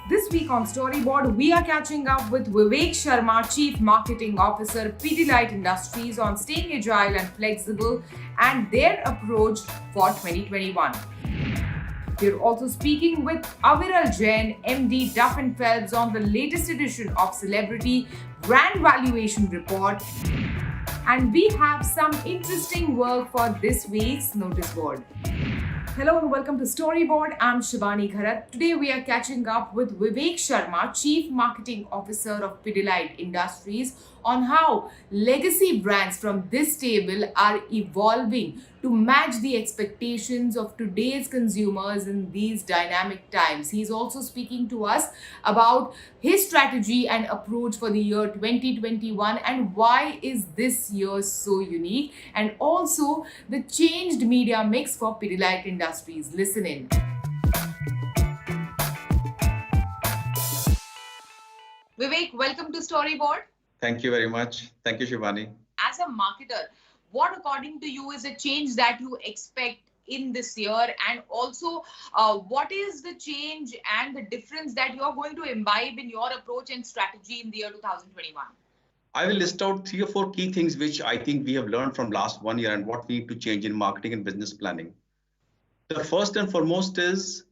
This week on Storyboard, we are catching up with Vivek Sharma, Chief Marketing Officer, Pidilite Industries, on staying agile and flexible and their approach for 2021. We're also speaking with Aviral Jain, MD Duff and Phelps, on the latest edition of Celebrity Brand Valuation Report. And we have some interesting work for this week's notice board. Hello and welcome to Storyboard. I'm Shivani Gharat. Today we are catching up with Vivek Sharma, Chief Marketing Officer of Pidilite Industries, on how legacy brands from this stable are evolving to match the expectations of today's consumers in these dynamic times. He's also speaking to us about his strategy and approach for the year 2021 and why is this year so unique, and also the changed media mix for Pidilite Industries. Listen in. Vivek, welcome to Storyboard. Thank you very much. Thank you, Shivani. As a marketer, what according to you is a change that you expect in this year, and also what is the change and the difference that you're going to imbibe in your approach and strategy in the year 2021? I will list out 3 or 4 key things which I think we have learned from last 1 year and what we need to change in marketing and business planning. The first and foremost is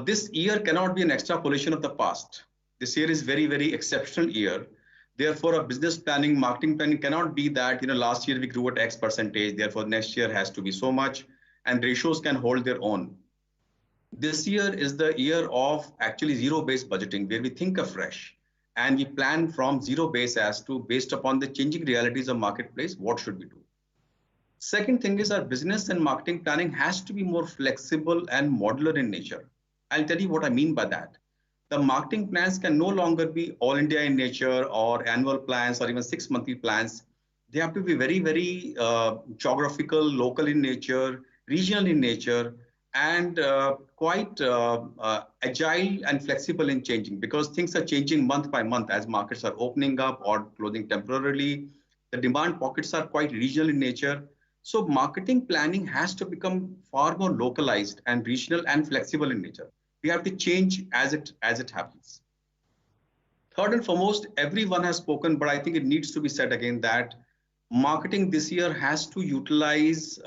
this year cannot be an extrapolation of the past. This year is very, very exceptional year. Therefore, a business planning, marketing planning cannot be that, last year we grew at X percentage, therefore next year has to be so much, and ratios can hold their own. This year is the year of actually zero-based budgeting, where we think afresh and we plan from zero base as to, based upon the changing realities of marketplace, what should we do? Second thing is our business and marketing planning has to be more flexible and modular in nature. I'll tell you what I mean by that. The marketing plans can no longer be all India in nature or annual plans or even 6 monthly plans. They have to be very, very geographical, local in nature, regional in nature, and quite agile and flexible in changing, because things are changing month by month as markets are opening up or closing temporarily. The demand pockets are quite regional in nature. So marketing planning has to become far more localized and regional and flexible in nature. We have to change as it happens. Third and foremost, everyone has spoken, but I think it needs to be said again that marketing this year has to utilize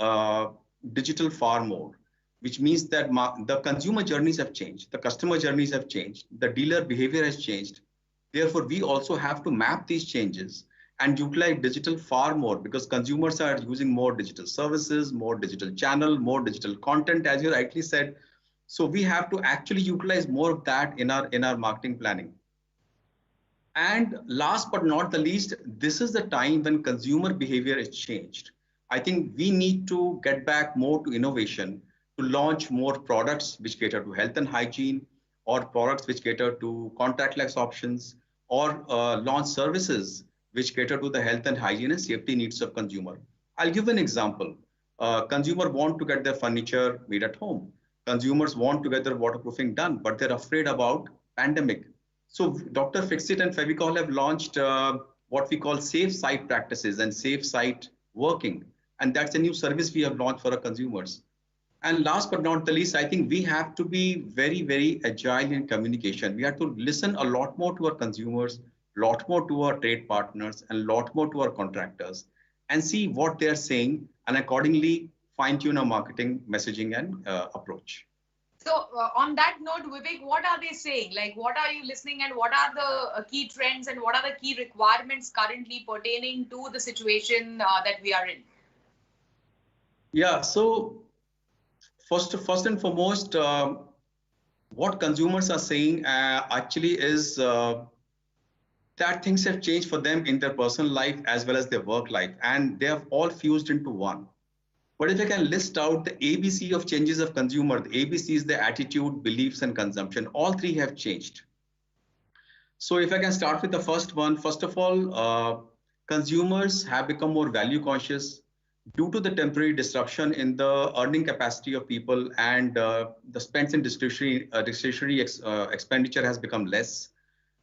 digital far more, which means that the consumer journeys have changed, the customer journeys have changed, the dealer behavior has changed. Therefore, we also have to map these changes and utilize digital far more, because consumers are using more digital services, more digital channel, more digital content, as you rightly said. So we have to actually utilize more of that in our marketing planning. And last but not the least, this is the time when consumer behavior is changed. I think we need to get back more to innovation, to launch more products which cater to health and hygiene, or products which cater to contactless options, or launch services which cater to the health and hygiene and safety needs of consumer. I'll give an example. Consumer want to get their furniture made at home. Consumers want to get their waterproofing done, but they're afraid about pandemic. So Dr. Fixit and Fevicol have launched what we call safe site practices and safe site working. And that's a new service we have launched for our consumers. And last but not the least, I think we have to be very, very agile in communication. We have to listen a lot more to our consumers, a lot more to our trade partners, and a lot more to our contractors, and see what they're saying, and accordingly fine-tune our marketing messaging and approach. So on that note, Vivek, what are they saying? Like, what are you listening, and what are the key trends, and what are the key requirements currently pertaining to the situation that we are in? Yeah, so first and foremost, what consumers are saying actually is that things have changed for them in their personal life as well as their work life, and they have all fused into one. But if I can list out the ABC of changes of consumer, the ABC is the attitude, beliefs, and consumption. All three have changed. So if I can start with the first one, first of all, consumers have become more value conscious due to the temporary disruption in the earning capacity of people, and the spends in discretionary expenditure has become less.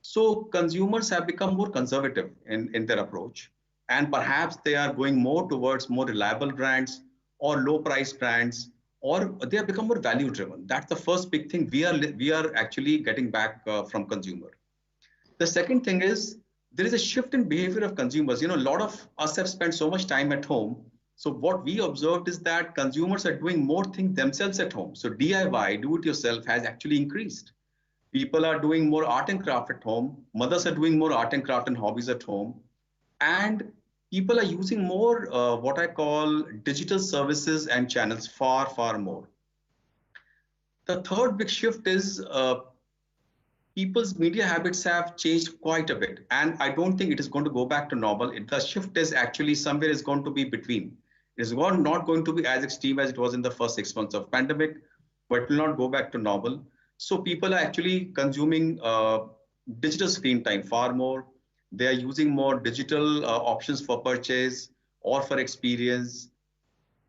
So consumers have become more conservative in their approach, and perhaps they are going more towards more reliable brands or low price brands or they have become more value driven. That's the first big thing we are actually getting back from consumer. The second thing is there is a shift in behavior of consumers. A lot of us have spent so much time at home. So what we observed is that consumers are doing more things themselves at home. So DIY, do it yourself, has actually increased. People are doing more art and craft at home. Mothers are doing more art and craft and hobbies at home. And people are using more what I call digital services and channels far, far more. The third big shift is people's media habits have changed quite a bit. And I don't think it is going to go back to normal. The shift is actually somewhere is going to be between. It is not going to be as extreme as it was in the first 6 months of pandemic, but it will not go back to normal. So people are actually consuming digital screen time far more. They are using more digital options for purchase or for experience.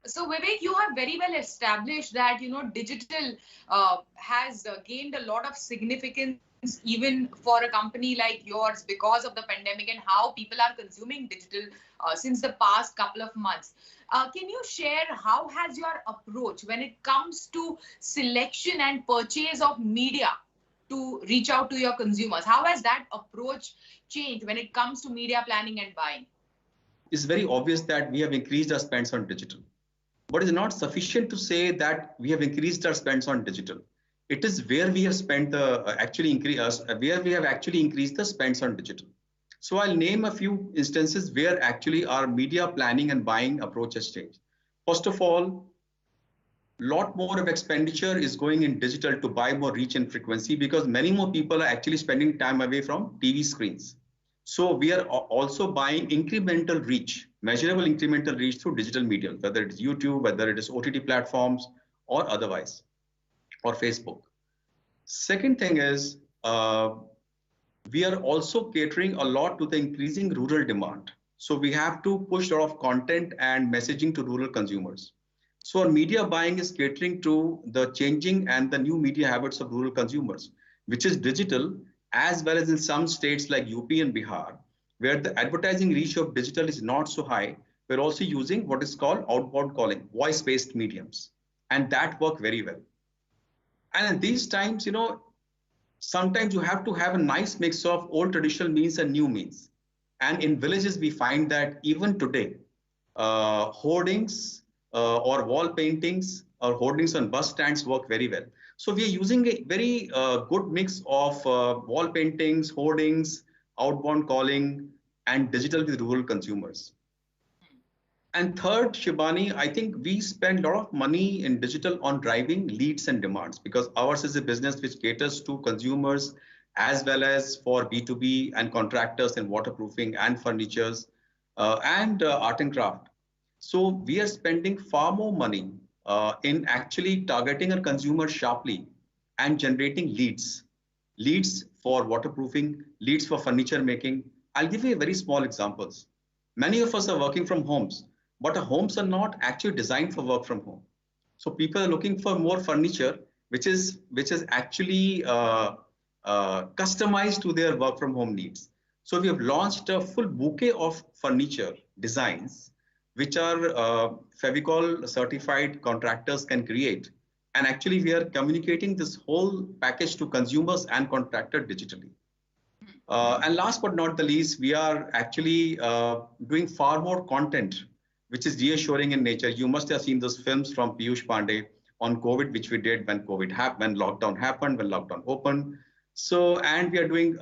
So Vivek, you have very well established that digital has gained a lot of significance even for a company like yours because of the pandemic and how people are consuming digital since the past couple of months. Can you share how has your approach when it comes to selection and purchase of media to reach out to your consumers? How has that approach changed when it comes to media planning and buying? It's very obvious that we have increased our spends on digital. But it's not sufficient to say that we have increased our spends on digital. It is where we have spent the where we have actually increased the spends on digital. So I'll name a few instances where actually our media planning and buying approach has changed. First of all, lot more of expenditure is going in digital to buy more reach and frequency because many more people are actually spending time away from TV screens. So we are also buying incremental reach, measurable incremental reach through digital media, whether it's YouTube, whether it is OTT platforms or otherwise, or Facebook. Second thing is we are also catering a lot to the increasing rural demand. So we have to push a lot of content and messaging to rural consumers. So our media buying is catering to the changing and the new media habits of rural consumers, which is digital, as well as in some states like UP and Bihar, where the advertising reach of digital is not so high. We're also using what is called outbound calling, voice-based mediums, and that work very well. And in these times, sometimes you have to have a nice mix of old traditional means and new means. And in villages, we find that even today, hoardings or wall paintings or hoardings on bus stands work very well. So we are using a very good mix of wall paintings, hoardings, outbound calling, and digital with rural consumers. And third, Shibani, I think we spend a lot of money in digital on driving leads and demands because ours is a business which caters to consumers as well as for B2B and contractors in waterproofing and furnitures and art and craft. So we are spending far more money in actually targeting a consumer sharply and generating leads for waterproofing, leads for furniture making. I'll give you a very small examples. Many of us are working from homes, but our homes are not actually designed for work from home. So people are looking for more furniture, which is actually customized to their work from home needs. So we have launched a full bouquet of furniture designs, which are Fevicol certified contractors can create. And actually we are communicating this whole package to consumers and contractors digitally. And last but not the least, we are actually doing far more content, which is reassuring in nature. You must have seen those films from Piyush Pandey on COVID, which we did when when lockdown happened, when lockdown opened. So, and we are doing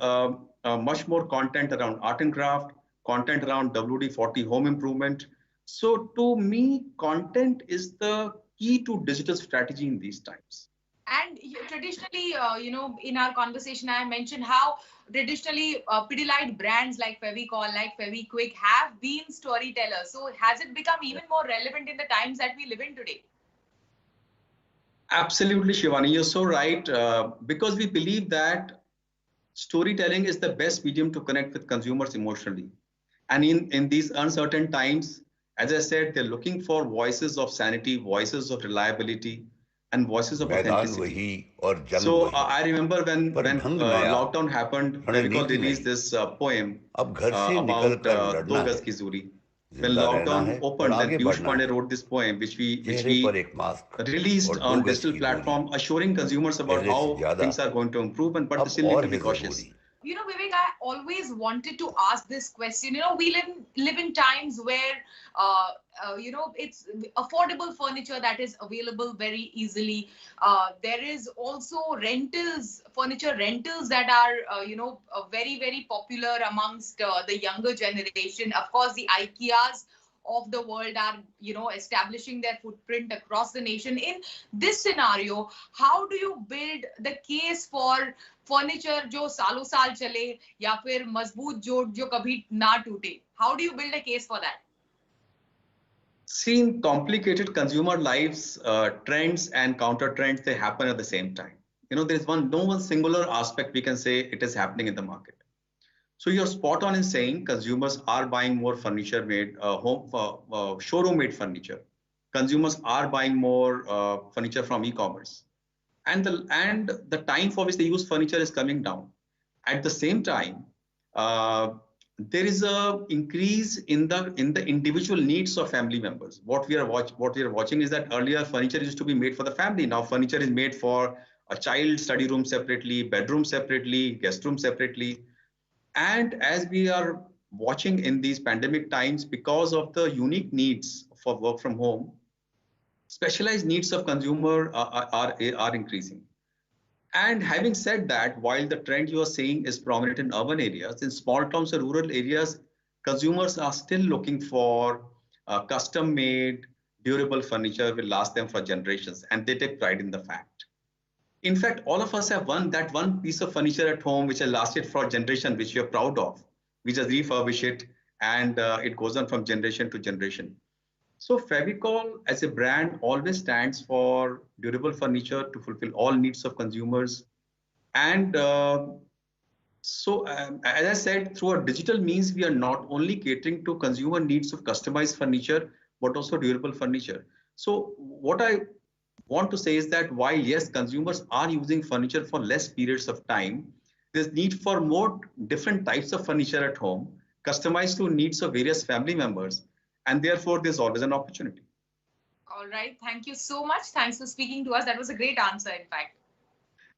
much more content around art and craft, content around WD-40 home improvement. So to me, content is the key to digital strategy in these times. And traditionally, in our conversation, I mentioned how traditionally Pidilite brands like Fevicol, like Fevikwik have been storytellers. So has it become even more relevant in the times that we live in today? Absolutely, Shivani, you're so right. Because we believe that storytelling is the best medium to connect with consumers emotionally. And in these uncertain times, as I said, they're looking for voices of sanity, voices of reliability, and voices of authenticity. So I remember when lockdown happened, Fevicol released this poem about Do Gaz Ki Zuri. when जिंदा रहना lockdown है और opened, then आगे Piyush बढ़ना Pandey है। wrote this poem, which चेहरे we पर एक मास्क released और 2 on गज digital की दूरी, platform, assuring consumers about पहले how से ज्यादा things are going to improve, and but they अब still need और to be है cautious. जरूरी। You know, Vivek, I always wanted to ask this question. You know, we live in times where, you know, it's affordable furniture that is available very easily. There is also rentals, furniture rentals that are, you know, very popular amongst the younger generation. Of course, the IKEAs of the world are, you know, establishing their footprint across the nation. In this scenario, how do you build the case for furniture जो सालों साल चले या फिर मजबूत जोड़ जो कभी ना टूटे? How do you build a case for that? See, in complicated consumer lives, trends and counter trends, they happen at the same time. You know, there's no one singular aspect we can say it is happening in the market. So you're spot on in saying consumers are buying more furniture made, showroom made furniture. Consumers are buying more furniture from e-commerce, and the time for which they use furniture is coming down. At the same time, uh, there is a increase in the individual needs of family members. What we are watching is that earlier furniture used to be made for the family. Now furniture is made for a child study room separately, bedroom separately, guest room separately. And as we are watching in these pandemic times, because of the unique needs for work from home, specialized needs of consumer are increasing. And having said that, while the trend you are seeing is prominent in urban areas, in small towns or rural areas, consumers are still looking for custom-made, durable furniture will last them for generations, and they take pride in the fact. In fact, all of us have one piece of furniture at home which has lasted for a generation, which you're proud of. We just refurbish it, and it goes on from generation to generation. So Fevicol as a brand always stands for durable furniture to fulfill all needs of consumers. And as I said, through our digital means, we are not only catering to consumer needs of customized furniture, but also durable furniture. So what I want to say is that while yes, consumers are using furniture for less periods of time, there's need for more different types of furniture at home, customized to needs of various family members, and therefore there's always an opportunity. All right, thank you so much. Thanks for speaking to us. That was a great answer, in fact.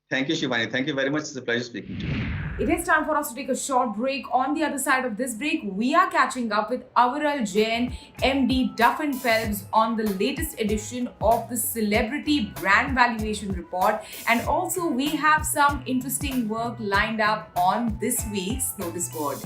Thank you, Shivani. Thank you very much. It's a pleasure speaking to you. It is time for us to take a short break. On the other side of this break, we are catching up with Aviral Jain, MD Duff and Phelps, on the latest edition of the Celebrity Brand Valuation Report. And also, we have some interesting work lined up on this week's notice board.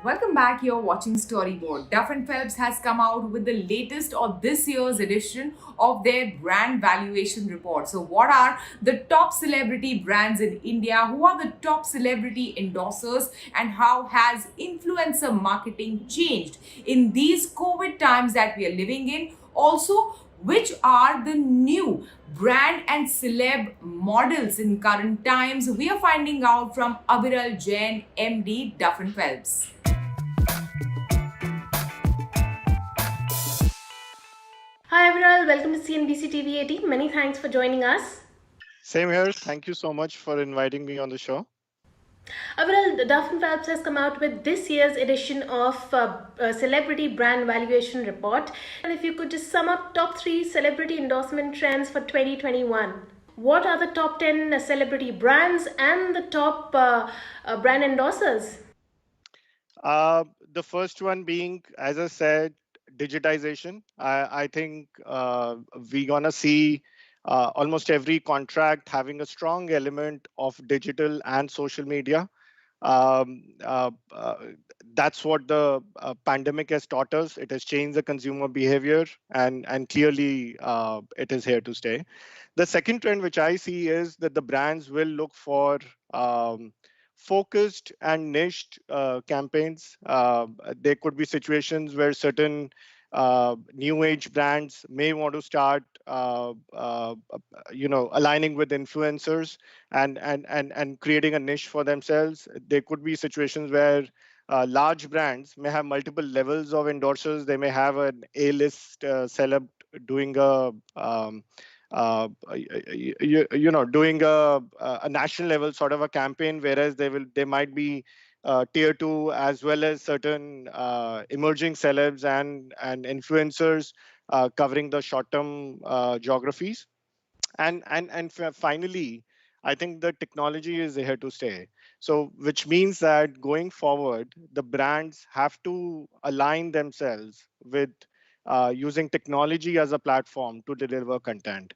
Welcome back. You're watching Storyboard. Duff and Phelps has come out with the latest or this year's edition of their brand valuation report. So, what are the top celebrity brands in India? Who are the top celebrity endorsers? And how has influencer marketing changed in these COVID times that we are living in? Also, which are the new brand and celeb models in current times? We are finding out from Aviral Jain, MD Duff and Phelps. Hi everyone, welcome to CNBC TV 18. Many thanks for joining us. Same here. Thank you so much for inviting me on the show. Aviral, Duff and Phelps has come out with this year's edition of Celebrity Brand Valuation Report. And if you could just sum up top 3 celebrity endorsement trends for 2021. What are the top 10 celebrity brands and the top brand endorsers? The first one being, as I said, digitization. I think we're going to see almost every contract having a strong element of digital and social media. That's what the pandemic has taught us. It has changed the consumer behavior, and clearly it is here to stay. The second trend which I see is that the brands will look for focused and niched campaigns. There could be situations where certain new age brands may want to start, aligning with influencers and creating a niche for themselves. There could be situations where large brands may have multiple levels of endorsers. They may have an A-list celeb doing doing a national level sort of a campaign, whereas they might be tier two, as well as certain emerging celebs and influencers covering the short-term geographies. And finally, I think the technology is here to stay. So, which means that going forward, the brands have to align themselves with using technology as a platform to deliver content.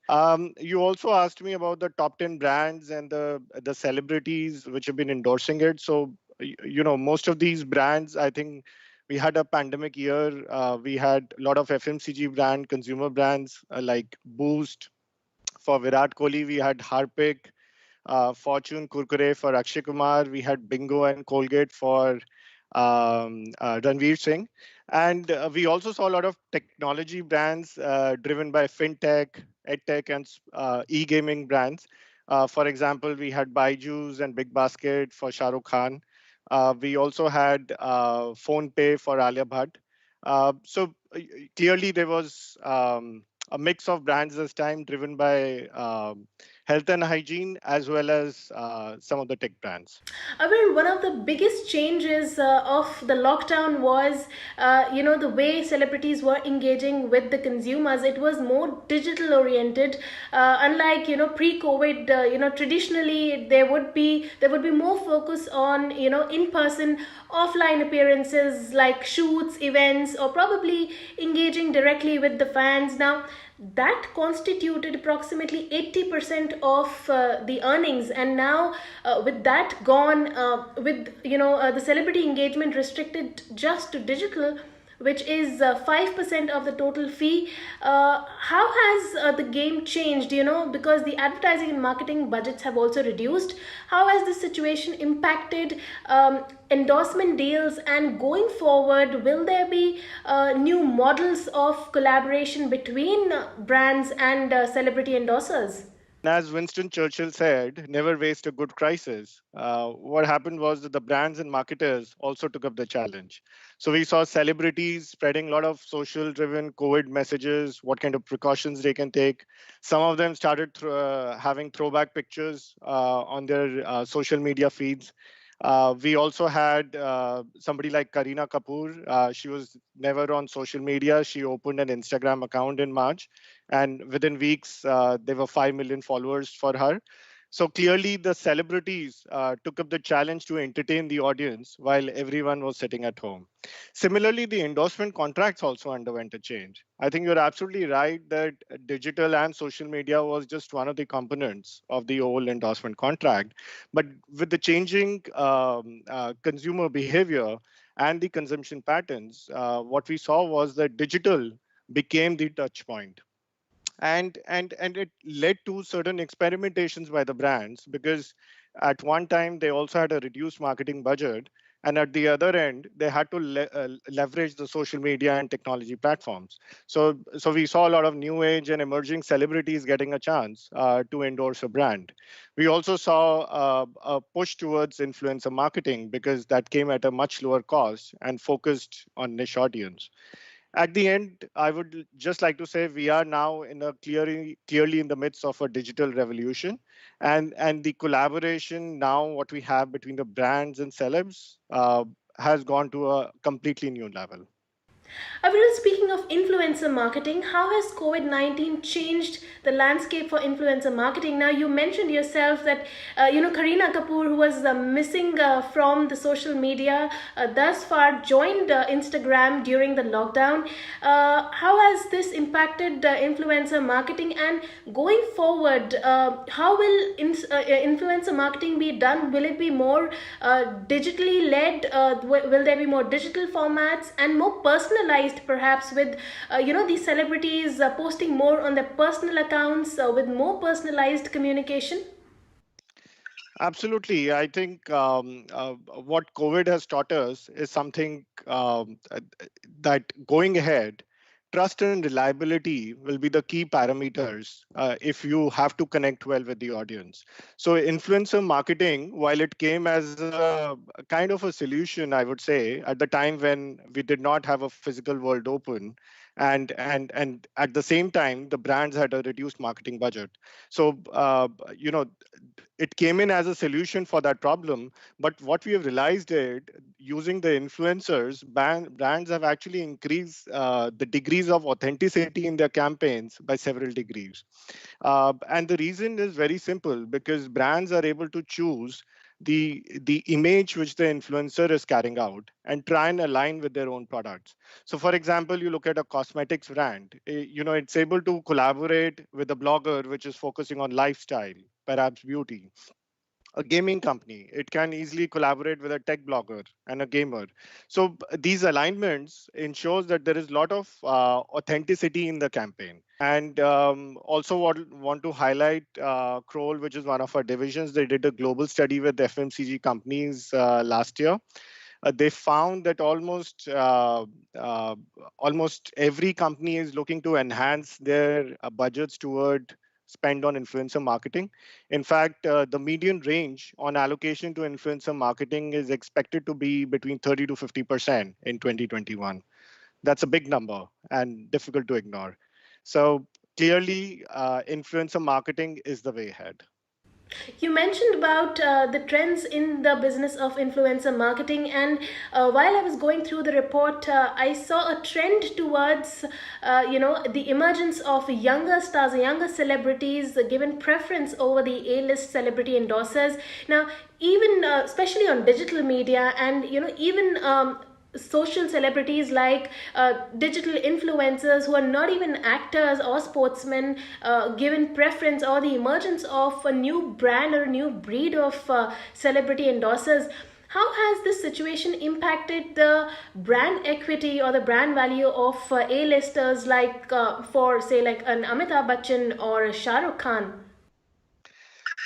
You also asked me about the top 10 brands and the celebrities which have been endorsing it. So, most of these brands, I think we had a pandemic year. We had a lot of FMCG brand, consumer brands like Boost. For Virat Kohli, we had Harpic, Fortune Kurkure for Akshay Kumar. We had Bingo and Colgate for Ranveer Singh. And we also saw a lot of technology brands driven by fintech, edtech, and e-gaming brands. For example, we had Byju's and Big Basket for Shah Rukh Khan. We also had PhonePe for Alia Bhatt. So clearly there was a mix of brands this time driven by health and hygiene as well as some of the tech brands. I mean, one of the biggest changes of the lockdown was, the way celebrities were engaging with the consumers. It was more digital oriented. Unlike pre-COVID, traditionally there would be more focus on in-person, offline appearances like shoots, events, or probably engaging directly with the fans. Now, that constituted approximately 80% of the earnings, and now with that gone, with the celebrity engagement restricted just to digital, which is 5% of the total fee. How has the game changed? Because the advertising and marketing budgets have also reduced. How has this situation impacted endorsement deals? And going forward, will there be new models of collaboration between brands and celebrity endorsers? As Winston Churchill said, never waste a good crisis. What happened was that the brands and marketers also took up the challenge. So we saw celebrities spreading a lot of social driven COVID messages, what kind of precautions they can take. Some of them started having throwback pictures on their social media feeds. We also had somebody like Kareena Kapoor. She was never on social media. She opened an Instagram account in March, and within weeks, there were 5 million followers for her. So clearly, the celebrities took up the challenge to entertain the audience while everyone was sitting at home. Similarly, the endorsement contracts also underwent a change. I think you're absolutely right that digital and social media was just one of the components of the whole endorsement contract. But with the changing consumer behavior and the consumption patterns, what we saw was that digital became the touch point. And it led to certain experimentations by the brands, because at one time they also had a reduced marketing budget, and at the other end they had to leverage the social media and technology platforms. So we saw a lot of new age and emerging celebrities getting a chance to endorse a brand. We also saw a push towards influencer marketing, because that came at a much lower cost and focused on niche audience. At the end, I would just like to say we are now in a clearly in the midst of a digital revolution, and the collaboration now what we have between the brands and celebs has gone to a completely new level. Avril, speaking of influencer marketing, how has COVID-19 changed the landscape for influencer marketing? Now, you mentioned yourself that, Kareena Kapoor, who was missing from the social media thus far, joined Instagram during the lockdown. How has this impacted influencer marketing? And going forward, how will influencer marketing be done? Will it be more digitally led? Will there be more digital formats and more personalized, perhaps, with these celebrities posting more on their personal accounts with more personalized communication? Absolutely. I think what COVID has taught us is something that going ahead, trust and reliability will be the key parameters if you have to connect well with the audience. So influencer marketing, while it came as a kind of a solution, I would say, at the time when we did not have a physical world open, and at the same time, the brands had a reduced marketing budget. So it came in as a solution for that problem. But what we have realized is, using the influencers, brands have actually increased the degrees of authenticity in their campaigns by several degrees. And the reason is very simple, because brands are able to choose the image which the influencer is carrying out and try and align with their own products. So for example, you look at a cosmetics brand, it's able to collaborate with a blogger which is focusing on lifestyle, perhaps beauty. A gaming company, it can easily collaborate with a tech blogger and a gamer. So these alignments ensures that there is a lot of authenticity in the campaign. And also want to highlight Kroll, which is one of our divisions. They did a global study with FMCG companies last year. They found that almost every company is looking to enhance their budgets toward spend on influencer marketing. In fact, the median range on allocation to influencer marketing is expected to be between 30 to 50% in 2021. That's a big number and difficult to ignore. So clearly, influencer marketing is the way ahead. You mentioned about the trends in the business of influencer marketing, and while I was going through the report, I saw a trend towards, the emergence of younger stars, younger celebrities given preference over the A-list celebrity endorsers. Now, even especially on digital media, and even social celebrities like digital influencers who are not even actors or sportsmen given preference, or the emergence of a new brand or a new breed of celebrity endorsers. How has this situation impacted the brand equity or the brand value of A-listers like for say like an Amitabh Bachchan or a Shah Rukh Khan?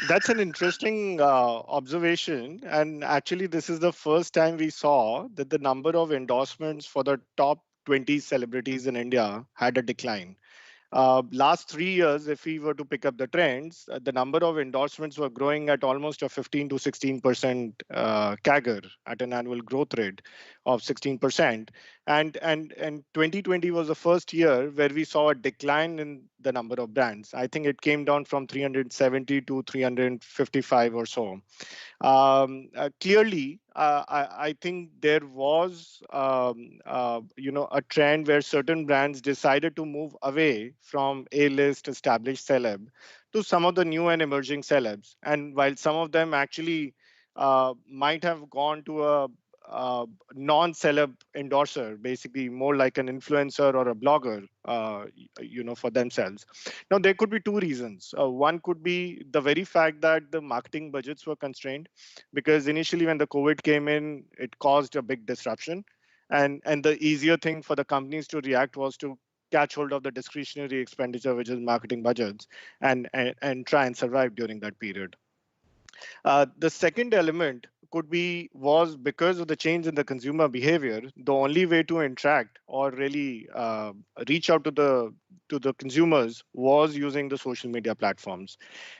That's an interesting observation. And actually, this is the first time we saw that the number of endorsements for the top 20 celebrities in India had a decline. Last 3 years, if we were to pick up the trends, the number of endorsements were growing at almost a 15 to 16% CAGR at an annual growth rate of 16%. And 2020 was the first year where we saw a decline in the number of brands. I think it came down from 370 to 355 or so. Clearly, I think there was, a trend where certain brands decided to move away from A-list established celeb to some of the new and emerging celebs. And while some of them actually might have gone to a non-celeb endorser, basically more like an influencer or a blogger, for themselves. Now, there could be two reasons. One could be the very fact that the marketing budgets were constrained, because initially when the COVID came in, it caused a big disruption. And the easier thing for the companies to react was to catch hold of the discretionary expenditure, which is marketing budgets, and try and survive during that period. The second element was because of the change in the consumer behavior. The only way to interact or really reach out to the consumers was using the social media platforms.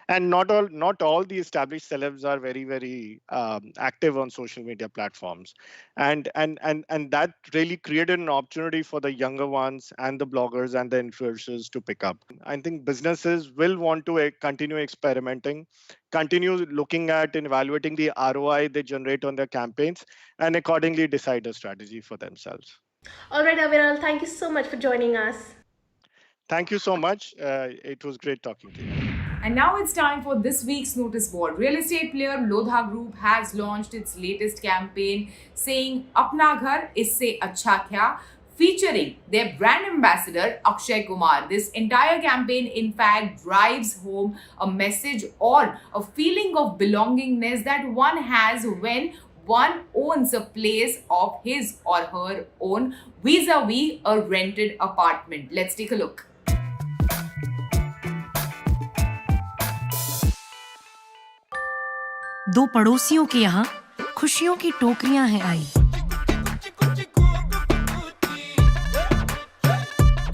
And not all the established celebs are very, very active on social media platforms. And that really created an opportunity for the younger ones and the bloggers and the influencers to pick up. I think businesses will want to continue experimenting, continue looking at and evaluating the ROI they generate on their campaigns, and accordingly decide a strategy for themselves. All right, Aviral, thank you so much for joining us. Thank you so much. It was great talking to you. And now it's time for this week's notice board. Real estate player Lodha Group has launched its latest campaign saying Apna Ghar Isse Acha Kya, featuring their brand ambassador Akshay Kumar. This entire campaign, in fact, drives home a message or a feeling of belongingness that one has when one owns a place of his or her own vis-a-vis a rented apartment. Let's take a look. दो पड़ोसियों के यहाँ खुशियों की टोकरियां हैं आई।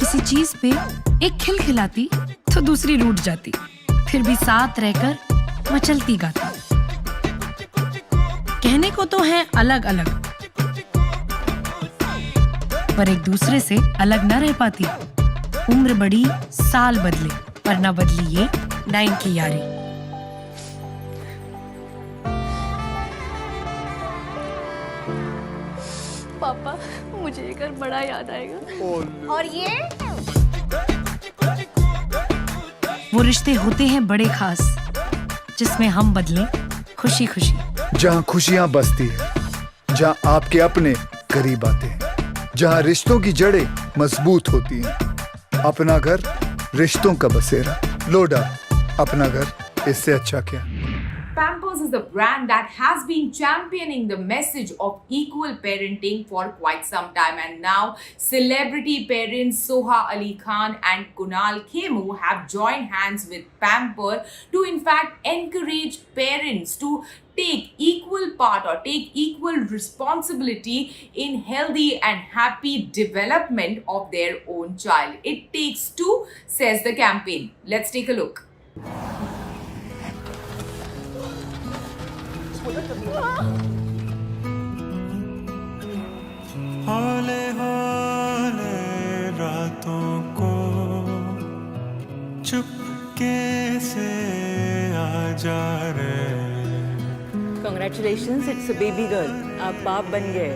किसी चीज पे एक खिलखिलाती तो दूसरी रूठ जाती, फिर भी साथ रहकर मचलती गाती। कहने को तो है अलग अलग, पर एक दूसरे से अलग न रह पाती। उम्र बढ़ी, साल बदले, पर न बदली ये 9 की यारी। पापा, मुझे ये घर बड़ा याद आएगा। और ये वो रिश्ते होते हैं बड़े खास, जिसमें हम बदलें खुशी खुशी। जहाँ खुशियाँ बसती है, जहाँ आपके अपने करीब आते हैं, जहाँ रिश्तों की जड़ें मजबूत होती हैं। अपना घर रिश्तों का बसेरा। लोडा, अपना घर इससे अच्छा क्या। Pampers is the brand that has been championing the message of equal parenting for quite some time, and now celebrity parents Soha Ali Khan and Kunal Khemu have joined hands with Pamper to in fact encourage parents to take equal part or take equal responsibility in healthy and happy development of their own child. It takes two, says the campaign. Let's take a look. हौले हौले रातों को चुपके से आ जा रे। Congratulations, it's a baby girl. आप बाप बन गए।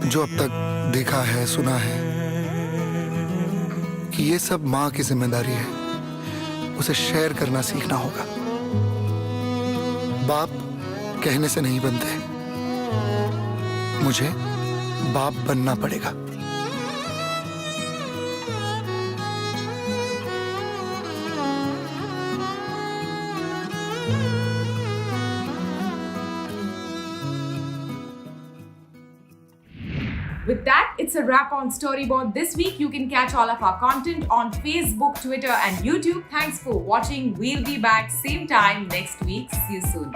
जो अब तक देखा है, सुना है कि ये सब माँ की जिम्मेदारी है, उसे शेयर करना सीखना होगा। बाप कहने से नहीं बनते, मुझे बाप बनना पड़ेगा। With that, it's a wrap on Storyboard this week. You can catch all of our content on Facebook, Twitter, and YouTube. Thanks for watching. We'll be back same time next week. See you soon.